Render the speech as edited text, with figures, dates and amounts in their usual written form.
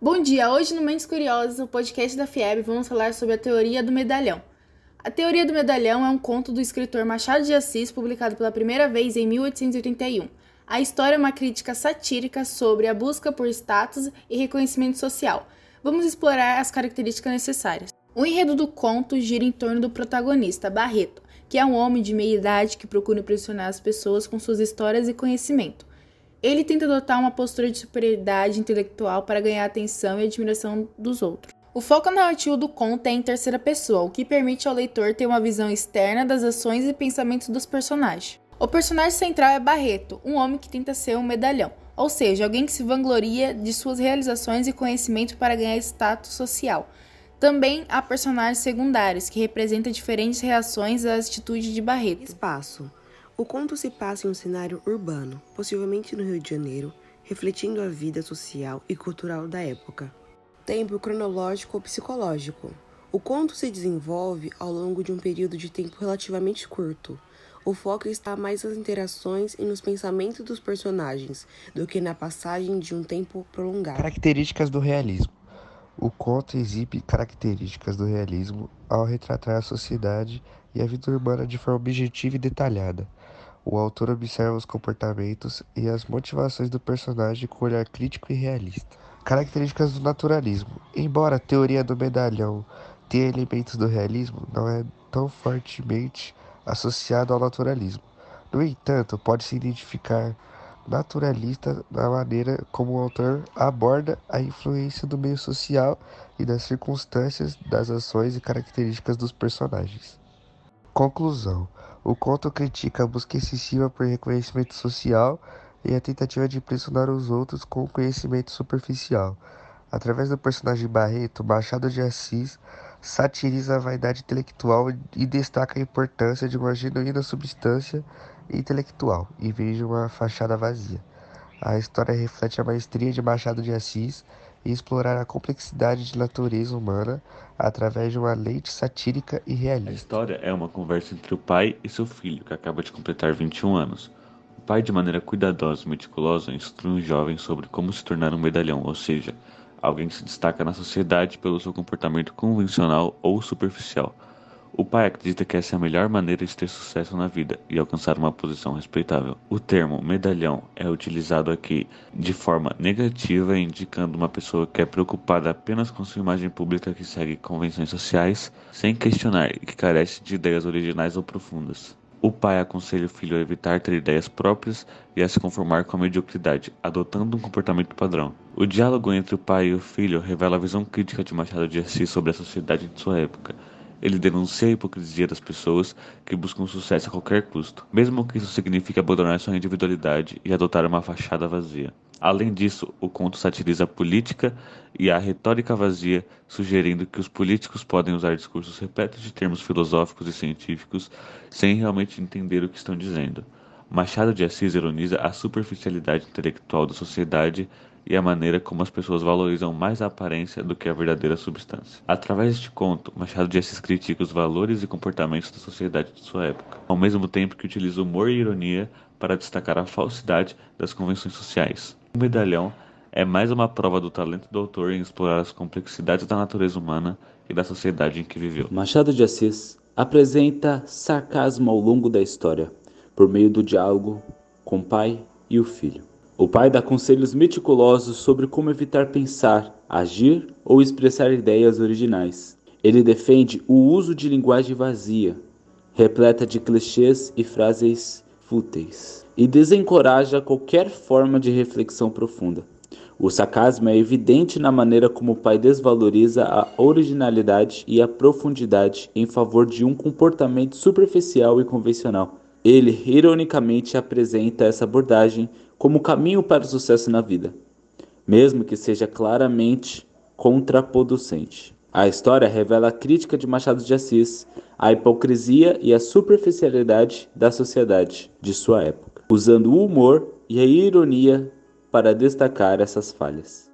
Bom dia! Hoje no Mentes Curiosas, o podcast da FIEB, vamos falar sobre a teoria do medalhão. A teoria do medalhão é um conto do escritor Machado de Assis, publicado pela primeira vez em 1881. A história é uma crítica satírica sobre a busca por status e reconhecimento social. Vamos explorar as características necessárias. O enredo do conto gira em torno do protagonista, Barreto, que é um homem de meia idade que procura impressionar as pessoas com suas histórias e conhecimento. Ele tenta adotar uma postura de superioridade intelectual para ganhar a atenção e a admiração dos outros. O foco narrativo do conto é em terceira pessoa, o que permite ao leitor ter uma visão externa das ações e pensamentos dos personagens. O personagem central é Barreto, um homem que tenta ser um medalhão, ou seja, alguém que se vangloria de suas realizações e conhecimento para ganhar status social. Também há personagens secundários, que representam diferentes reações às atitudes de Barreto. Espaço. O conto se passa em um cenário urbano, possivelmente no Rio de Janeiro, refletindo a vida social e cultural da época. Tempo cronológico ou psicológico. O conto se desenvolve ao longo de um período de tempo relativamente curto. O foco está mais nas interações e nos pensamentos dos personagens, do que na passagem de um tempo prolongado. Características do realismo. O conto exibe características do realismo ao retratar a sociedade e a vida urbana de forma objetiva e detalhada. O autor observa os comportamentos e as motivações do personagem com um olhar crítico e realista. Características do naturalismo. Embora a teoria do medalhão tenha elementos do realismo, não é tão fortemente associado ao naturalismo. No entanto, pode-se identificar naturalista na maneira como o autor aborda a influência do meio social e das circunstâncias das ações e características dos personagens. Conclusão. O conto critica a busca excessiva por reconhecimento social e a tentativa de impressionar os outros com conhecimento superficial. Através do personagem Barreto, Machado de Assis satiriza a vaidade intelectual e destaca a importância de uma genuína substância intelectual, em vez de uma fachada vazia. A história reflete a maestria de Machado de Assis em explorar a complexidade de natureza humana através de uma lente satírica e A realista. história é uma conversa entre o pai e seu filho, que acaba de completar 21 anos. O pai, de maneira cuidadosa e meticulosa, instrui um jovem sobre como se tornar um medalhão, ou seja, alguém que se destaca na sociedade pelo seu comportamento convencional ou superficial. O pai acredita que essa é a melhor maneira de ter sucesso na vida e alcançar uma posição respeitável. O termo medalhão é utilizado aqui de forma negativa, indicando uma pessoa que é preocupada apenas com sua imagem pública, que segue convenções sociais sem questionar e que carece de ideias originais ou profundas. O pai aconselha o filho a evitar ter ideias próprias e a se conformar com a mediocridade, adotando um comportamento padrão. O diálogo entre o pai e o filho revela a visão crítica de Machado de Assis sobre a sociedade de sua época. Ele denuncia a hipocrisia das pessoas que buscam sucesso a qualquer custo, mesmo que isso signifique abandonar sua individualidade e adotar uma fachada vazia. Além disso, o conto satiriza a política e a retórica vazia, sugerindo que os políticos podem usar discursos repletos de termos filosóficos e científicos sem realmente entender o que estão dizendo. Machado de Assis ironiza a superficialidade intelectual da sociedade e a maneira como as pessoas valorizam mais a aparência do que a verdadeira substância. Através deste conto, Machado de Assis critica os valores e comportamentos da sociedade de sua época, ao mesmo tempo que utiliza humor e ironia para destacar a falsidade das convenções sociais. O medalhão é mais uma prova do talento do autor em explorar as complexidades da natureza humana e da sociedade em que viveu. Machado de Assis apresenta sarcasmo ao longo da história, por meio do diálogo com o pai e o filho. O pai dá conselhos meticulosos sobre como evitar pensar, agir ou expressar ideias originais. Ele defende o uso de linguagem vazia, repleta de clichês e frases fúteis, e desencoraja qualquer forma de reflexão profunda. O sarcasmo é evidente na maneira como o pai desvaloriza a originalidade e a profundidade em favor de um comportamento superficial e convencional. Ele, ironicamente, apresenta essa abordagem como caminho para o sucesso na vida, mesmo que seja claramente contraproducente. A história revela a crítica de Machado de Assis à hipocrisia e à superficialidade da sociedade de sua época, usando o humor e a ironia para destacar essas falhas.